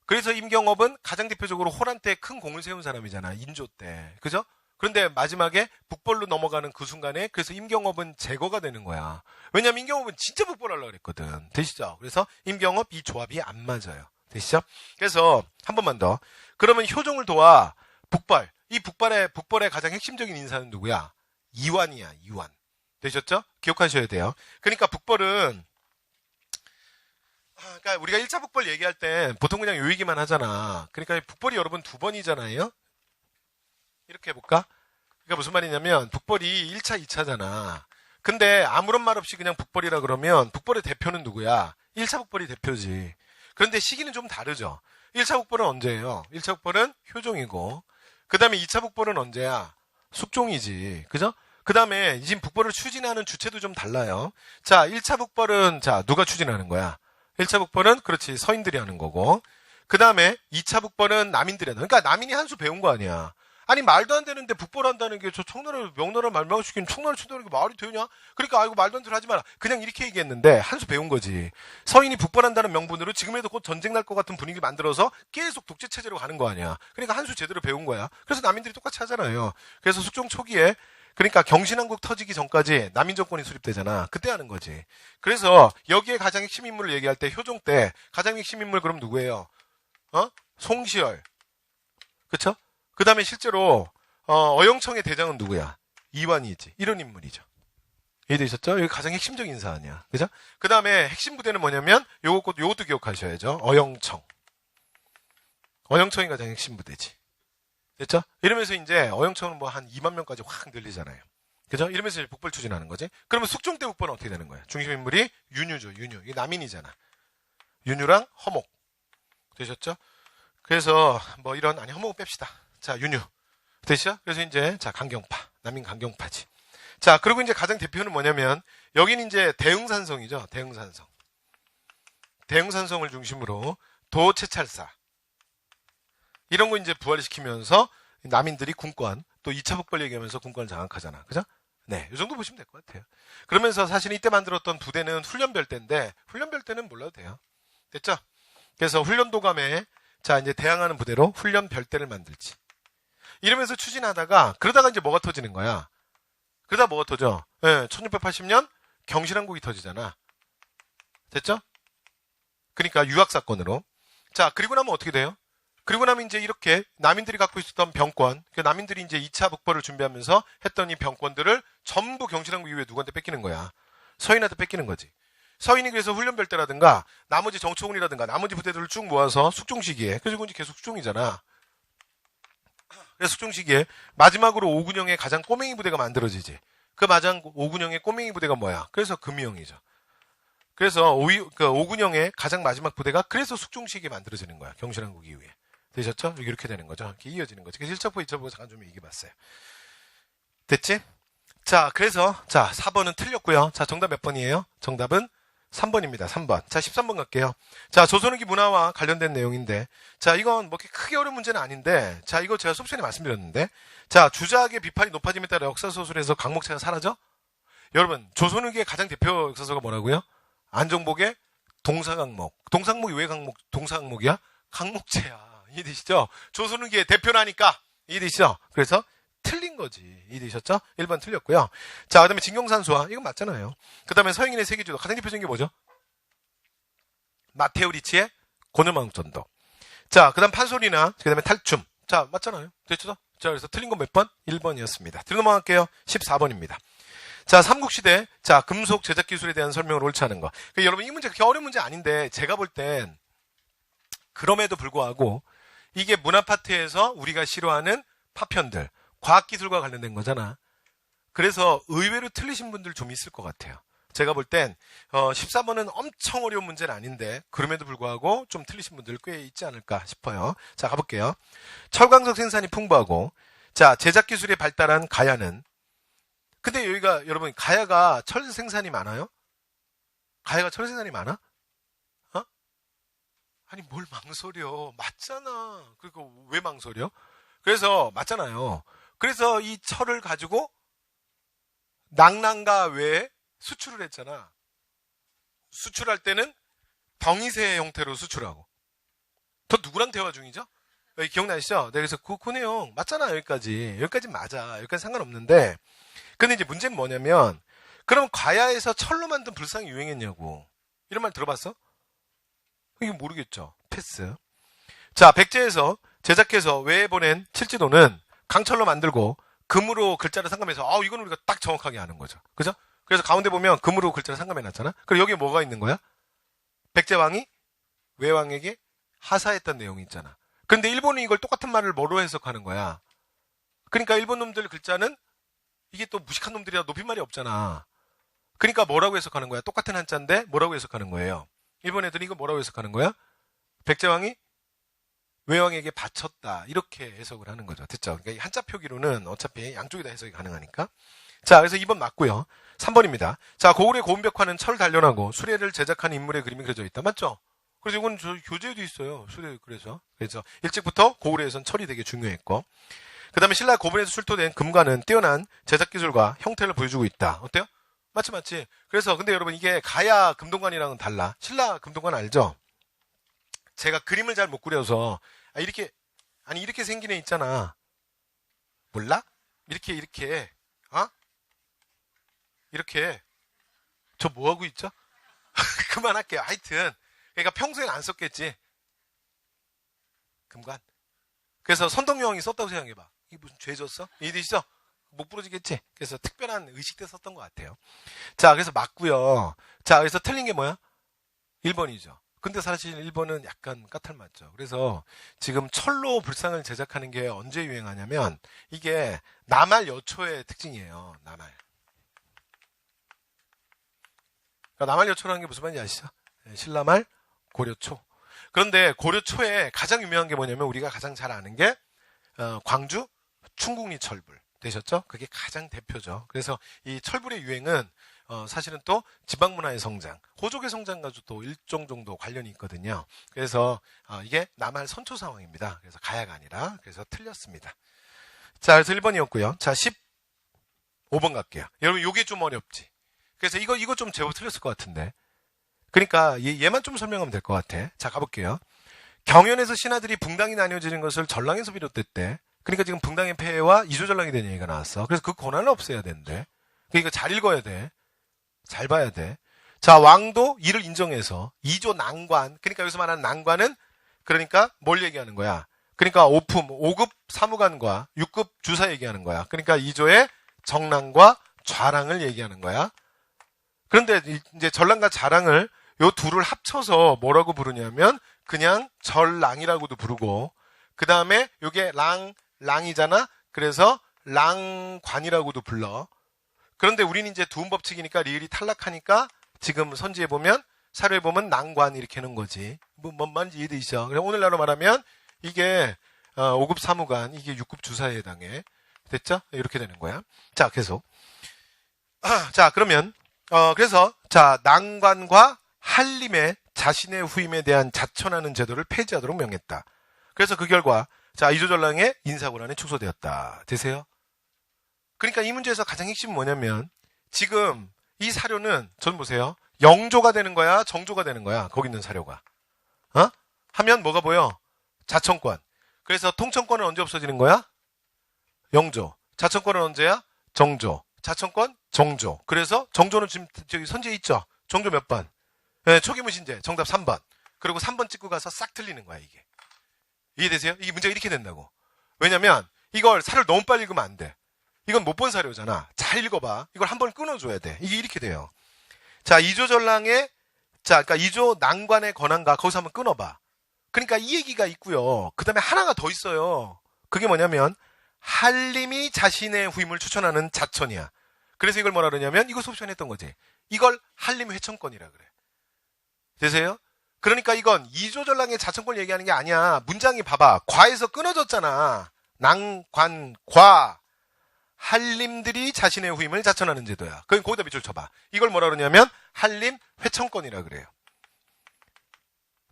Speaker 1: 그래서 임경업은 가장 대표적으로 호란 때 큰 공을 세운 사람이잖아. 인조 때. 그죠? 그런데 마지막에 북벌로 넘어가는 그 순간에 그래서 임경업은 제거가 되는 거야. 왜냐면 임경업은 진짜 북벌하려고 그랬거든. 되시죠? 그래서 임경업 이 조합이 안 맞아요. 되시죠? 그래서 한 번만 더. 그러면 효종을 도와 북벌. 이 북벌의 가장 핵심적인 인사는 누구야? 이완이야, 이완. 되셨죠? 기억하셔야 돼요. 그러니까 북벌은 그러니까 우리가 1차 북벌 얘기할 때 보통 그냥 요 얘기만 하잖아. 그러니까 북벌이 여러분 두 번이잖아요. 이렇게 해볼까? 그러니까 무슨 말이냐면 북벌이 1차, 2차잖아. 근데 아무런 말 없이 그냥 북벌이라 그러면 북벌의 대표는 누구야? 1차 북벌이 대표지. 그런데 시기는 좀 다르죠. 1차 북벌은 언제예요? 1차 북벌은 효종이고 그 다음에 2차 북벌은 언제야? 숙종이지. 그죠? 그 다음에 지금 북벌을 추진하는 주체도 좀 달라요. 자, 1차 북벌은 자 누가 추진하는 거야? 1차 북벌은 그렇지 서인들이 하는 거고 그 다음에 2차 북벌은 남인들이 하는 거야. 그러니까 남인이 한 수 배운 거 아니야. 아니 말도 안 되는데 북벌한다는 게 저 청나라 명나라 말망시키는 청나라 친다는 게 말이 되냐? 그러니까 아이고 말도 안 되는 하지 마라. 그냥 이렇게 얘기했는데 한 수 배운 거지. 서인이 북벌한다는 명분으로 지금에도 곧 전쟁 날 것 같은 분위기 만들어서 계속 독재 체제로 가는 거 아니야. 그러니까 한 수 제대로 배운 거야. 그래서 남인들이 똑같이 하잖아요. 그래서 숙종 초기에 그러니까 경신왕국 터지기 전까지 남인 정권이 수립되잖아. 그때 하는 거지. 그래서 여기에 가장 핵심 인물을 얘기할 때 효종 때 가장 핵심 인물 그럼 누구예요? 송시열. 그쵸? 그 다음에 실제로 어영청의 대장은 누구야? 이완이지. 이런 인물이죠. 이해되셨죠? 여기 가장 핵심적인 인사 아니야. 그죠? 그 다음에 핵심 부대는 뭐냐면 요것도 기억하셔야죠. 어영청. 어영청이 가장 핵심 부대지. 됐죠? 이러면서 이제 어영청은 뭐 한 2만 명까지 확 늘리잖아요. 그죠? 이러면서 이제 북벌 추진하는 거지. 그러면 숙종 때 북벌은 어떻게 되는 거야? 중심 인물이 윤유죠. 윤유. 이게 남인이잖아. 윤유랑 허목. 되셨죠? 그래서 뭐 이런 아니 허목은 뺍시다. 자, 윤유. 되시죠? 그래서 이제 자, 강경파. 남인 강경파지. 자, 그리고 이제 가장 대표는 뭐냐면 여기는 이제 대흥산성이죠. 대흥산성. 대흥산성을 중심으로 도채찰사. 이런 거 이제 부활시키면서 남인들이 군권, 또 2차 북벌 얘기하면서 군권을 장악하잖아. 그죠? 네, 이 정도 보시면 될 것 같아요. 그러면서 사실 이때 만들었던 부대는 훈련별대인데, 훈련별대는 몰라도 돼요. 됐죠? 그래서 훈련도감에, 자, 이제 대항하는 부대로 훈련별대를 만들지. 이러면서 추진하다가, 그러다가 이제 뭐가 터지는 거야? 그러다 뭐가 터져? 예, 1680년 경신왕국이 터지잖아. 됐죠? 그러니까 유학사건으로. 자, 그리고 나면 어떻게 돼요? 그리고 나면 이제 이렇게 남인들이 갖고 있었던 병권, 남인들이 이제 2차 북벌을 준비하면서 했던 이 병권들을 전부 경신왕국 이후에 누구한테 뺏기는 거야? 서인한테 뺏기는 거지. 서인이 그래서 훈련별대라든가 나머지 정초군이라든가 나머지 부대들을 쭉 모아서 숙종 시기에, 그래서 이제 계속 숙종이잖아. 그래서 숙종 시기에 마지막으로 오군영의 가장 꼬맹이 부대가 만들어지지. 그 마장 오군영의 꼬맹이 부대가 뭐야? 그래서 금이영이죠. 그래서 오군영의 가장 마지막 부대가 그래서 숙종 시기에 만들어지는 거야. 경신왕국 이후에. 되셨죠? 이렇게 되는 거죠. 이렇게 이어지는 거죠. 그래서 1차포, 2차포 잠깐 좀 얘기해봤어요. 됐지? 자, 그래서, 자, 4번은 틀렸고요. 자, 정답 몇 번이에요? 정답은 3번입니다. 3번. 자, 13번 갈게요. 자, 조선후기 문화와 관련된 내용인데, 자, 이건 뭐 크게 어려운 문제는 아닌데, 자, 이거 제가 수업 시간에 말씀드렸는데, 자, 주자학의 비판이 높아짐에 따라 역사소설에서 강목체가 사라져? 여러분, 조선후기의 가장 대표 역사서가 뭐라고요? 안정복의 동사강목. 동사강목이 왜 동사강목이야? 강목체야. 이해되시죠? 조선후기의 대표라니까. 이해되시죠? 그래서 틀린 거지. 이해되셨죠? 1번 틀렸고요. 자, 그 다음에 진경산수화. 이건 맞잖아요. 그 다음에 서영인의 세계주도. 가장 대표적인 게 뭐죠? 마테오 리치의 고녀망전도. 자, 그 다음 판소리나, 그 다음에 탈춤. 자, 맞잖아요. 됐죠? 자, 그래서 틀린 건 몇 번? 1번이었습니다. 뒤로 넘어갈게요. 14번입니다. 자, 삼국시대. 자, 금속 제작 기술에 대한 설명을 옳지 않은 거. 그러니까 여러분, 이 문제 그렇게 어려운 문제 아닌데, 제가 볼 땐, 그럼에도 불구하고, 이게 문화 파트에서 우리가 싫어하는 파편들, 과학기술과 관련된 거잖아. 그래서 의외로 틀리신 분들 좀 있을 것 같아요. 제가 볼 땐 14번은 엄청 어려운 문제는 아닌데 그럼에도 불구하고 좀 틀리신 분들 꽤 있지 않을까 싶어요. 자, 가볼게요. 철광석 생산이 풍부하고 자, 제작기술이 발달한 가야는 근데 여기가 여러분 가야가 철 생산이 많아요? 가야가 철 생산이 많아? 아니 뭘 망설여. 맞잖아. 그리고 왜 망설여? 그래서 맞잖아요. 그래서 이 철을 가지고 낙랑가 외에 수출을 했잖아. 수출할 때는 병이세 형태로 수출하고. 저 누구랑 대화 중이죠? 여기 기억나시죠? 네, 그래서 그 내용 맞잖아. 여기까지. 여기까지 맞아. 여기까지 상관없는데 근데 이제 문제는 뭐냐면 그럼 가야에서 철로 만든 불상이 유행했냐고. 이런 말 들어봤어? 이게 모르겠죠. 패스. 자, 백제에서 제작해서 외에 보낸 칠지도는 강철로 만들고 금으로 글자를 상감해서 이건 우리가 딱 정확하게 아는 거죠. 그죠? 그래서 가운데 보면 금으로 글자를 상감해 놨잖아. 그리고 여기에 뭐가 있는 거야? 백제왕이 외왕에게 하사했던 내용이 있잖아. 그런데 일본은 이걸 똑같은 말을 뭐로 해석하는 거야? 그러니까 일본 놈들 글자는 이게 또 무식한 놈들이라 높임말이 없잖아. 그러니까 뭐라고 해석하는 거야? 똑같은 한자인데 뭐라고 해석하는 거예요? 일본 애들이 이거 뭐라고 해석하는 거야? 백제왕이 외왕에게 바쳤다. 이렇게 해석을 하는 거죠. 됐죠? 그러니까 한자 표기로는 어차피 양쪽이 다 해석이 가능하니까. 자, 그래서 2번 맞고요. 3번입니다. 자, 고을의 고운벽화는 철 단련하고 수레를 제작한 인물의 그림이 그려져 있다. 맞죠? 그래서 이건 저 교재에도 있어요. 수레 그래서 일찍부터 고을에선 철이 되게 중요했고. 그 다음에 신라 고분에서 출토된 금관은 뛰어난 제작 기술과 형태를 보여주고 있다. 어때요? 맞지. 그래서 근데 여러분 이게 가야 금동관이랑은 달라. 신라 금동관 알죠? 제가 그림을 잘 못 그려서 이렇게 생긴 애 있잖아. 몰라? 이렇게 저 뭐하고 있죠? 그만할게요. 하여튼 그러니까 평소엔 안 썼겠지. 금관. 그래서 선덕여왕이 썼다고 생각해봐. 이게 무슨 죄 졌어? 이해되시죠? 목 부러지겠지? 그래서 특별한 의식 때 썼던 것 같아요. 자, 그래서 맞고요. 자, 그래서 틀린 게 뭐야? 1번이죠. 근데 사실 1번은 약간 까탈 맞죠. 그래서 지금 철로 불상을 제작하는 게 언제 유행하냐면 이게 남할 여초의 특징이에요. 남할 여초라는 게 무슨 말인지 아시죠? 신라말 고려초. 그런데 고려초에 가장 유명한 게 뭐냐면 우리가 가장 잘 아는 게 광주 충국리 철불 되셨죠? 그게 가장 대표죠. 그래서 이 철불의 유행은 사실은 또 지방문화의 성장, 호족의 성장과도 또 일정 정도 관련이 있거든요. 그래서 이게 남할 선초 상황입니다. 그래서 가야가 아니라 그래서 틀렸습니다. 자, 그래서 1번이었고요. 자, 15번 갈게요. 여러분 이게 좀 어렵지. 그래서 이거 좀 제법 틀렸을 것 같은데. 그러니까 얘만 좀 설명하면 될 것 같아. 자, 가볼게요. 경연에서 신하들이 붕당이 나뉘어지는 것을 전랑에서 비롯됐대. 그러니까 지금 붕당의 폐해와 이조전랑이 된 얘기가 나왔어. 그래서 그 권한을 없애야 된대. 그러니까 잘 읽어야 돼. 잘 봐야 돼. 자, 왕도 이를 인정해서 이조 난관. 그러니까 여기서 말하는 난관은 그러니까 뭘 얘기하는 거야? 그러니까 5급 사무관과 6급 주사 얘기하는 거야. 그러니까 이조의 정랑과 좌랑을 얘기하는 거야. 그런데 이제 전랑과 좌랑을 요 둘을 합쳐서 뭐라고 부르냐면 그냥 전랑이라고도 부르고 그 다음에 요게 랑이잖아. 그래서 랑관이라고도 불러. 그런데 우리는 이제 두음법칙이니까 리을이 탈락하니까 지금 선지에 보면 사료에 보면 난관 이렇게 하는 거지. 뭔 말인지 이해되시죠? 그래서 오늘날로 말하면 이게 5급 사무관, 이게 6급 주사에 해당해. 됐죠? 이렇게 되는 거야. 자, 계속. 자, 그러면 그래서 자, 난관과 한림의 자신의 후임에 대한 자천하는 제도를 폐지하도록 명했다. 그래서 그 결과 자, 이조전랑의 인사곤란이 축소되었다. 되세요? 그러니까 이 문제에서 가장 핵심은 뭐냐면 지금 이 사료는 전 보세요. 영조가 되는 거야? 정조가 되는 거야? 거기 있는 사료가. 하면 뭐가 보여? 자천권. 그래서 통천권은 언제 없어지는 거야? 영조. 자천권은 언제야? 정조. 자천권? 정조. 그래서 정조는 지금 저기 선지에 있죠? 정조 몇 번? 네, 초기무신제. 정답 3번. 그리고 3번 찍고 가서 싹 틀리는 거야, 이게. 이해되세요? 이게 문제가 이렇게 된다고. 왜냐면 이걸 사료를 너무 빨리 읽으면 안 돼. 이건 못 본 사료잖아. 잘 읽어봐. 이걸 한번 끊어줘야 돼. 이게 이렇게 돼요. 자, 이조전랑의 그러니까 이조 난관의 권한과 거기서 한번 끊어봐. 그러니까 이 얘기가 있고요. 그 다음에 하나가 더 있어요. 그게 뭐냐면 한림이 자신의 후임을 추천하는 자천이야. 그래서 이걸 뭐라 그러냐면 이거 수업 시간에 했던 거지. 이걸 한림 회천권이라 그래. 되세요? 그러니까 이건 이조전랑의 자천권 얘기하는 게 아니야. 문장이 봐봐. 과에서 끊어졌잖아. 난관, 과. 한림들이 자신의 후임을 자천하는 제도야. 거기다 밑줄 쳐봐. 이걸 뭐라 그러냐면 한림 회천권이라 그래요.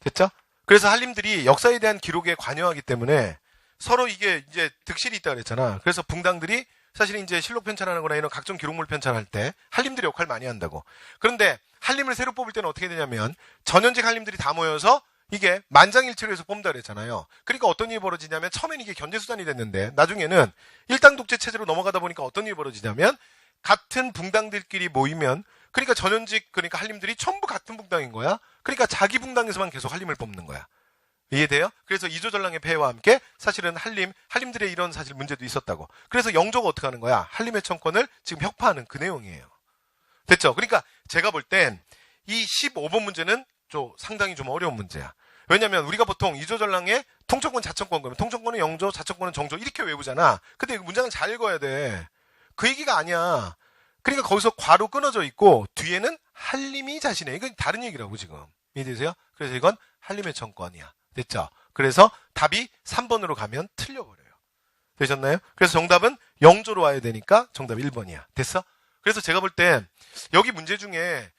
Speaker 1: 됐죠? 그래서 한림들이 역사에 대한 기록에 관여하기 때문에 서로 이게 이제 득실이 있다 그랬잖아. 그래서 붕당들이 사실은 이제 실록 편찬하는 거나 이런 각종 기록물 편찬할 때 한림들이 역할을 많이 한다고. 그런데 한림을 새로 뽑을 때는 어떻게 되냐면 전현직 한림들이 다 모여서 이게 만장일치로 해서 뽑는다 그랬잖아요. 그러니까 어떤 일이 벌어지냐면 처음엔 이게 견제수단이 됐는데 나중에는 일당 독재 체제로 넘어가다 보니까 어떤 일이 벌어지냐면 같은 붕당들끼리 모이면 그러니까 전현직 그러니까 한림들이 전부 같은 붕당인 거야. 그러니까 자기 붕당에서만 계속 한림을 뽑는 거야. 이해돼요? 그래서 이조전랑의 폐해와 함께 사실은 한림들의 이런 사실 문제도 있었다고. 그래서 영조가 어떻게 하는 거야? 한림의 청권을 지금 혁파하는 그 내용이에요. 됐죠? 그러니까 제가 볼 땐 이 15번 문제는 상당히 좀 어려운 문제야. 왜냐면 우리가 보통 이조전랑에 통천권, 자천권 그러면 통천권은 영조, 자천권은 정조 이렇게 외우잖아. 근데 문장은 잘 읽어야 돼. 그 얘기가 아니야. 그러니까 거기서 과로 끊어져 있고 뒤에는 한림이 자신의, 이건 다른 얘기라고 지금. 이해되세요? 그래서 이건 한림의 천권이야. 됐죠? 그래서 답이 3번으로 가면 틀려버려요. 되셨나요? 그래서 정답은 영조로 와야 되니까 정답 1번이야. 됐어? 그래서 제가 볼 때 여기 문제 중에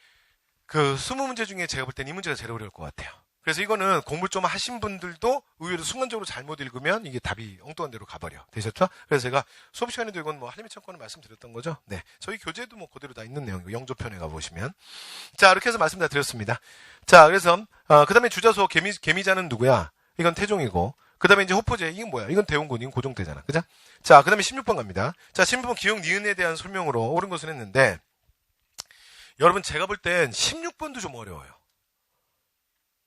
Speaker 1: 그 20문제 중에 제가 볼 땐 이 문제가 제일 어려울 것 같아요. 그래서 이거는 공부를 좀 하신 분들도 의외로 순간적으로 잘못 읽으면 이게 답이 엉뚱한 데로 가버려. 되셨죠? 그래서 제가 수업 시간에도 이건 뭐 한림의 천권을 말씀드렸던 거죠. 네. 저희 교재도 뭐 그대로 다 있는 내용이고 영조편에 가보시면. 자, 이렇게 해서 말씀 다 드렸습니다. 자, 그래서, 그 다음에 주자소 개미자는 누구야? 이건 태종이고. 그 다음에 이제 호포제. 이건 뭐야? 이건 대원군, 이건 고종대잖아. 그죠? 자, 그 다음에 16번 갑니다. 자, 16번 기역 니은에 대한 설명으로 옳은 것을 했는데, 여러분 제가 볼 땐 16번도 좀 어려워요.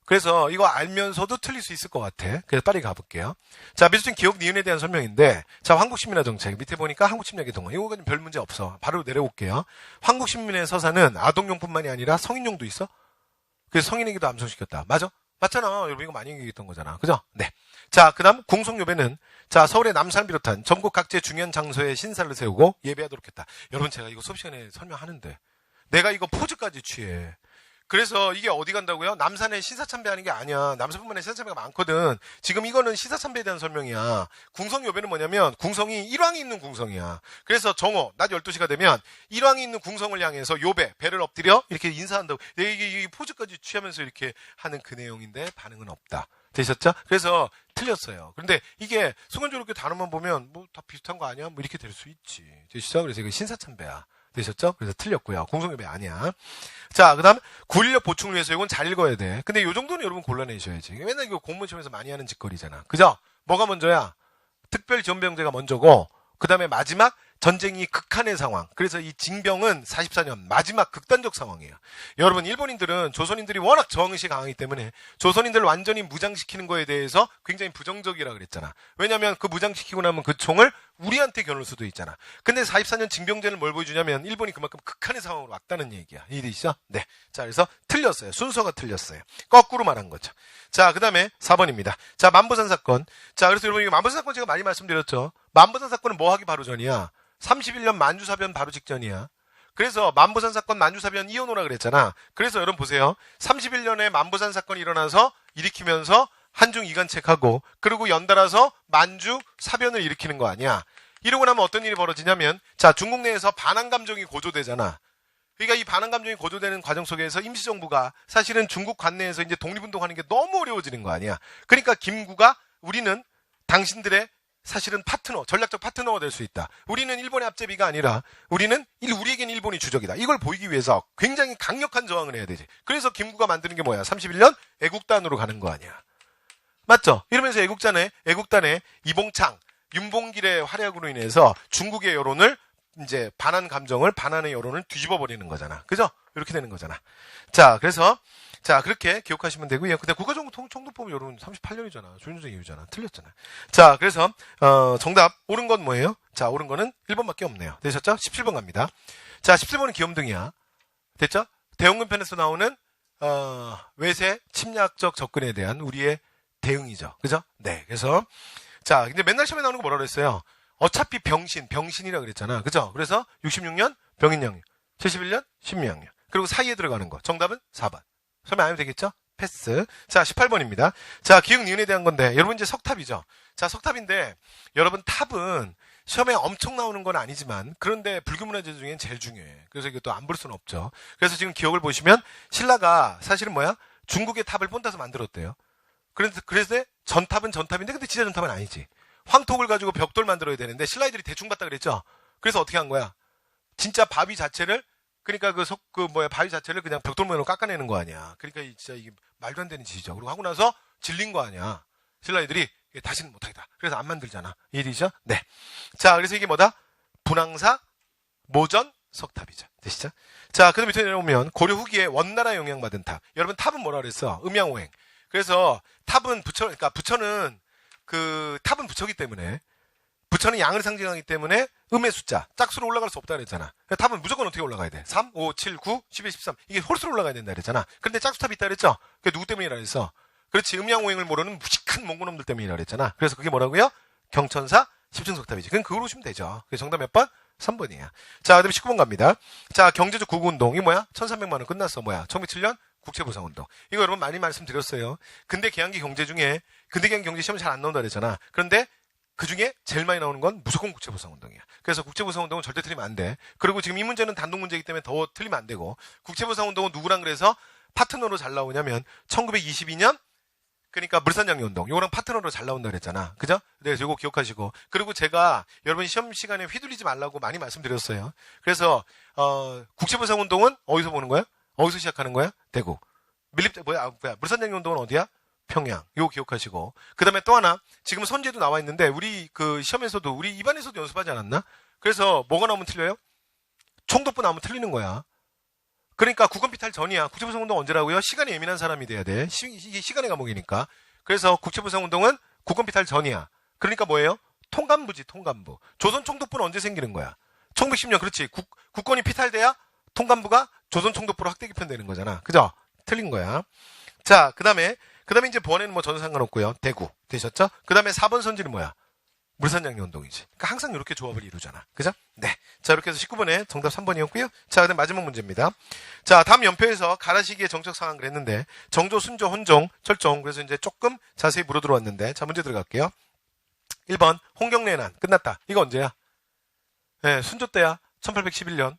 Speaker 1: 그래서 이거 알면서도 틀릴 수 있을 것 같아. 그래서 빨리 가볼게요. 자, 미술적인 기억 니은에 대한 설명인데, 자, 한국신민화 정책. 밑에 보니까 한국침략의 동원. 이거는 별 문제 없어. 바로 내려올게요. 한국신민의 서사는 아동용뿐만이 아니라 성인용도 있어? 그래서 성인에게도 암송시켰다. 맞아? 맞잖아. 여러분 이거 많이 얘기했던 거잖아. 그죠? 네. 자, 그 다음 궁성요배는, 자, 서울의 남산을 비롯한 전국 각지의 중요한 장소에 신사를 세우고 예배하도록 했다. 여러분 제가 이거 수업 시간에 설명하는데, 내가 이거 포즈까지 취해. 그래서 이게 어디 간다고요? 남산에 신사참배하는 게 아니야. 남산뿐만 아니라 신사참배가 많거든. 지금 이거는 신사참배에 대한 설명이야. 궁성요배는 뭐냐면 궁성이 일왕이 있는 궁성이야. 그래서 정오 낮 12시가 되면 일왕이 있는 궁성을 향해서 요배, 배를 엎드려 이렇게 인사한다고. 이게 포즈까지 취하면서 이렇게 하는 그 내용인데 반응은 없다. 되셨죠? 그래서 틀렸어요. 그런데 이게 순간적으로 이렇게 단어만 보면 뭐 다 비슷한 거 아니야? 뭐 이렇게 될 수 있지. 되시죠? 그래서 이거 신사참배야. 되셨죠? 그래서 틀렸고요. 궁성요배 아니야. 자, 그 다음 9.16 보충을 위해서 이건 잘 읽어야 돼. 근데 요 정도는 여러분 골라내셔야지. 맨날 이거 공무원 시험에서 많이 하는 짓거리잖아. 그죠? 뭐가 먼저야? 특별지원병제가 먼저고, 그 다음에 마지막 전쟁이 극한의 상황. 그래서 이 징병은 44년 마지막 극단적 상황이에요. 여러분 일본인들은 조선인들이 워낙 저항의식이 강하기 때문에 조선인들을 완전히 무장시키는 거에 대해서 굉장히 부정적이라 그랬잖아. 왜냐하면 그 무장시키고 나면 그 총을 우리한테 겨눌 수도 있잖아. 근데 44년 징병제는 뭘 보여주냐면 일본이 그만큼 극한의 상황으로 왔다는 얘기야. 이해되시죠? 네. 자, 그래서 틀렸어요. 순서가 틀렸어요. 거꾸로 말한 거죠. 자, 그 다음에 4번입니다. 자, 만보산 사건. 자, 그래서 여러분 이거 만보산 사건 제가 많이 말씀드렸죠. 만보산 사건은 뭐 하기 바로 전이야? 31년 만주사변 바로 직전이야. 그래서 만보산 사건 만주사변 이어놓으라 그랬잖아. 그래서 여러분 보세요. 31년에 만보산 사건이 일어나서 일으키면서 한중 이간책하고 그리고 연달아서 만주 사변을 일으키는 거 아니야. 이러고 나면 어떤 일이 벌어지냐면, 자, 중국 내에서 반한 감정이 고조되잖아. 그러니까 이 반한 감정이 고조되는 과정 속에서 임시정부가 사실은 중국 관내에서 이제 독립운동하는 게 너무 어려워지는 거 아니야. 그러니까 김구가 우리는 당신들의 사실은 파트너, 전략적 파트너가 될 수 있다. 우리는 일본의 앞제비가 아니라 우리에겐 일본이 주적이다. 이걸 보이기 위해서 굉장히 강력한 저항을 해야 되지. 그래서 김구가 만드는 게 뭐야? 31년 애국단으로 가는 거 아니야. 맞죠? 이러면서 애국단의 이봉창, 윤봉길의 활약으로 인해서 중국의 여론을 이제 반한의 여론을 뒤집어 버리는 거잖아. 그죠? 이렇게 되는 거잖아. 자, 그래서 자, 그렇게 기억하시면 되고요. 근데 국가정보통독법은 여러분 38년이잖아. 조윤정 이후잖아. 틀렸잖아. 자, 그래서 정답 옳은 건 뭐예요? 자, 옳은 거는 1번밖에 없네요. 되셨죠? 17번 갑니다. 자, 17번은 기염등이야. 됐죠? 대원군 편에서 나오는 외세 침략적 접근에 대한 우리의 대응이죠. 그죠? 네. 그래서 자, 근데 맨날 시험에 나오는 거 뭐라 그랬어요? 어차피 병신이라 그랬잖아. 그죠? 그래서 66년 병인양육, 71년 신미양육. 그리고 사이에 들어가는 거. 정답은 4번. 설명 안 해도 되겠죠? 패스. 자, 18번입니다. 자, 기역 니은에 대한 건데, 여러분 이제 석탑이죠? 자, 석탑인데, 여러분 탑은 시험에 엄청 나오는 건 아니지만, 그런데 불교문화재 중엔 제일 중요해. 그래서 이것도 안 볼 수는 없죠. 그래서 지금 기억을 보시면, 신라가 사실은 뭐야? 중국의 탑을 본따서 만들었대요. 그래서 전탑은 전탑인데, 근데 진짜 전탑은 아니지. 황토를 가지고 벽돌 만들어야 되는데, 신라애들이 대충 봤다 그랬죠? 그래서 어떻게 한 거야? 진짜 바위 자체를, 그러니까 바위 자체를 그냥 벽돌 모양으로 깎아내는 거 아니야. 그러니까 진짜 이게 말도 안 되는 짓이죠. 그리고 하고 나서 질린 거 아니야. 신라애들이 다시는 못하겠다. 그래서 안 만들잖아. 이해되시죠? 네. 자, 그래서 이게 뭐다? 분황사, 모전, 석탑이죠. 되시죠? 자, 그 다음 밑에 내려오면 고려 후기에 원나라 영향받은 탑. 여러분 탑은 뭐라 그랬어? 음양오행. 그래서 탑은 부처는 탑은 부처기 때문에, 부처는 양을 상징하기 때문에 음의 숫자. 짝수로 올라갈 수 없다 그랬잖아. 답은 무조건 어떻게 올라가야 돼? 3, 5, 7, 9, 11, 13. 이게 홀수로 올라가야 된다 그랬잖아. 근데 짝수탑이 있다 그랬죠? 그게 누구 때문이라 그랬어? 그렇지. 음양오행을 모르는 무식한 몽고놈들 때문이라 그랬잖아. 그래서 그게 뭐라고요? 경천사 10중석탑이지. 그럼 그걸 오시면 되죠. 그래서 정답 몇 번? 3번이에요. 자, 그다음에 19번 갑니다. 자, 경제적 구구운동. 이 뭐야? 1300만 원 끝났어. 뭐야? 1907년 국채보상운동. 이거 여러분 많이 말씀드렸어요. 근대 계양기 경제 중에, 근대 계양기 경제 시험 잘 안 나온다 그랬잖아. 그런데 그 중에 제일 많이 나오는 건 무조건 국채보상운동이야. 그래서 국채보상운동은 절대 틀리면 안 돼. 그리고 지금 이 문제는 단독 문제이기 때문에 더 틀리면 안 되고, 국채보상운동은 누구랑 그래서 파트너로 잘 나오냐면 1922년 그러니까 물산장려운동 요거랑 파트너로 잘 나온다 그랬잖아. 그죠? 네, 이거 기억하시고. 그리고 제가 여러분 시험 시간에 휘둘리지 말라고 많이 말씀드렸어요. 그래서 국채보상운동은 어디서 보는 거야? 어디서 시작하는 거야? 대구. 물산장려운동은 어디야? 평양. 요거 기억하시고. 그다음에 또 하나 지금 선제도 나와 있는데 우리 그 시험에서도 우리 입안에서도 연습하지 않았나? 그래서 뭐가 나오면 틀려요? 총독부 나오면 틀리는 거야. 그러니까 국권피탈 전이야. 국채보상운동 언제라고요? 시간이 예민한 사람이 돼야 돼. 이게 시간의 과목이니까. 그래서 국채보상운동은 국권피탈 전이야. 그러니까 뭐예요? 통감부지, 통감부. 조선 총독부는 언제 생기는 거야? 1910년, 그렇지. 국권이 피탈돼야 통감부가 조선 총독부로 확대 개편되는 거잖아. 그죠? 틀린 거야. 자, 그 다음에 이제 번에는 뭐 전혀 상관없고요. 대구. 되셨죠? 그 다음에 4번 선지는 뭐야? 물산장려운동이지. 그러니까 항상 이렇게 조합을 이루잖아. 그죠? 네. 자, 이렇게 해서 19번에 정답 3번이었고요. 자, 그다음 마지막 문제입니다. 자, 다음 연표에서 가라시기의 정책 상황 그랬는데 정조, 순조, 혼종, 철종. 그래서 이제 조금 자세히 물어 들어왔는데 자, 문제 들어갈게요. 1번 홍경래난 끝났다. 이거 언제야? 네, 순조 때야. 1811년.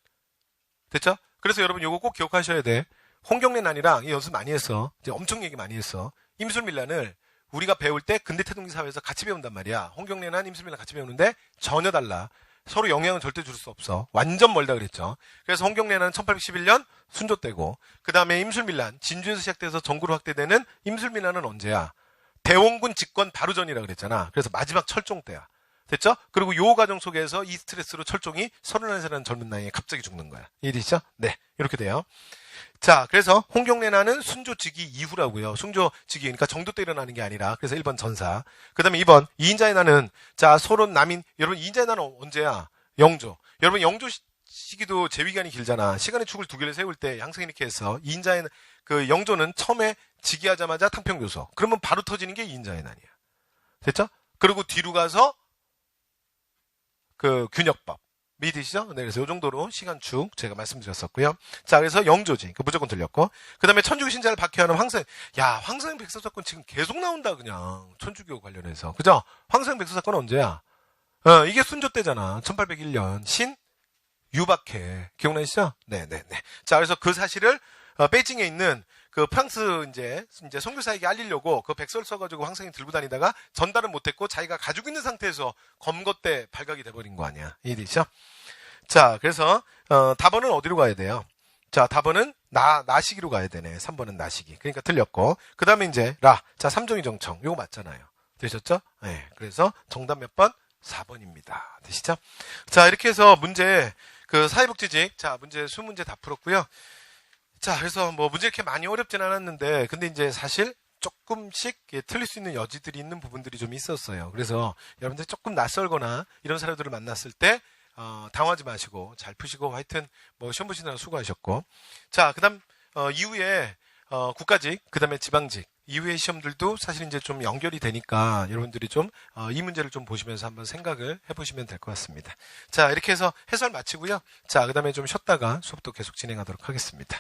Speaker 1: 됐죠? 그래서 여러분 요거 꼭 기억하셔야 돼. 홍경래난이랑 이 연습 많이 했어. 이제 엄청 얘기 많이 했어. 임술밀란을 우리가 배울 때 근대태동지 사회에서 같이 배운단 말이야. 홍경래난, 임술밀란 같이 배우는데 전혀 달라. 서로 영향은 절대 줄 수 없어. 완전 멀다 그랬죠. 그래서 홍경래난은 1811년 순조 때고, 그 다음에 임술밀란, 진주에서 시작돼서 전구로 확대되는 임술밀란은 언제야? 대원군 집권 바로 전이라 그랬잖아. 그래서 마지막 철종 때야. 됐죠? 그리고 요 과정 속에서 이 스트레스로 철종이 31살이라는 젊은 나이에 갑자기 죽는 거야. 이해되시죠? 네. 이렇게 돼요. 자, 그래서 홍경래난은 순조직위 이후라고요. 순조직위, 그러니까 정도 때 일어나는 게 아니라. 그래서 1번 전사. 그 다음에 2번 이인자의 난은, 자, 소론, 남인. 여러분 이인자의 난은 언제야? 영조. 여러분 영조 시기도 재위기간이 길잖아. 시간의 축을 두 개를 세울 때 항상 이렇게 해서 이인자의 그 영조는 처음에 즉위하자마자 탕평교서. 그러면 바로 터지는 게 이인자의 난이야. 됐죠? 그리고 뒤로 가서 그 균역법. 미디시죠? 네, 그래서 이 정도로 시간축 제가 말씀드렸었고요. 자, 그래서 영조지. 그 무조건 들렸고. 그 다음에 천주교 신자를 박해하는 황성. 야, 황성 백서 사건 지금 계속 나온다, 그냥. 천주교 관련해서. 그죠? 황성 백서 사건 언제야? 이게 순조 때잖아. 1801년. 신? 유박해. 기억나시죠? 네네네. 자, 그래서 그 사실을, 베이징에 있는 그 프랑스 이제 선교사에게 알리려고 그 백서를 써가지고 황성이 들고 다니다가 전달은 못했고 자기가 가지고 있는 상태에서 검거 때 발각이 돼버린 거 아니야. 이해되시죠? 자, 그래서 답번은 어디로 가야 돼요? 자, 답번은 나시기로 가야 되네. 3번은 나시기. 그러니까 틀렸고. 그 다음에 이제 자, 삼종이 정청. 이거 맞잖아요. 되셨죠? 네. 그래서 정답 몇 번? 4번입니다. 되시죠? 자, 이렇게 해서 문제 그 사회복지직 자, 문제 20문제 다 풀었고요. 자, 그래서 뭐 문제 이렇게 많이 어렵진 않았는데 근데 이제 사실 조금씩 틀릴 수 있는 여지들이 있는 부분들이 좀 있었어요. 그래서 여러분들 조금 낯설거나 이런 사람들을 만났을 때 당황하지 마시고 잘 푸시고 하여튼 뭐 시험 보시느라 수고하셨고 자, 그다음 이후에 국가직 그다음에 지방직 이후의 시험들도 사실 이제 좀 연결이 되니까 여러분들이 좀 이 문제를 좀 보시면서 한번 생각을 해보시면 될 것 같습니다. 자, 이렇게 해서 해설 마치고요. 자, 그다음에 좀 쉬었다가 수업도 계속 진행하도록 하겠습니다.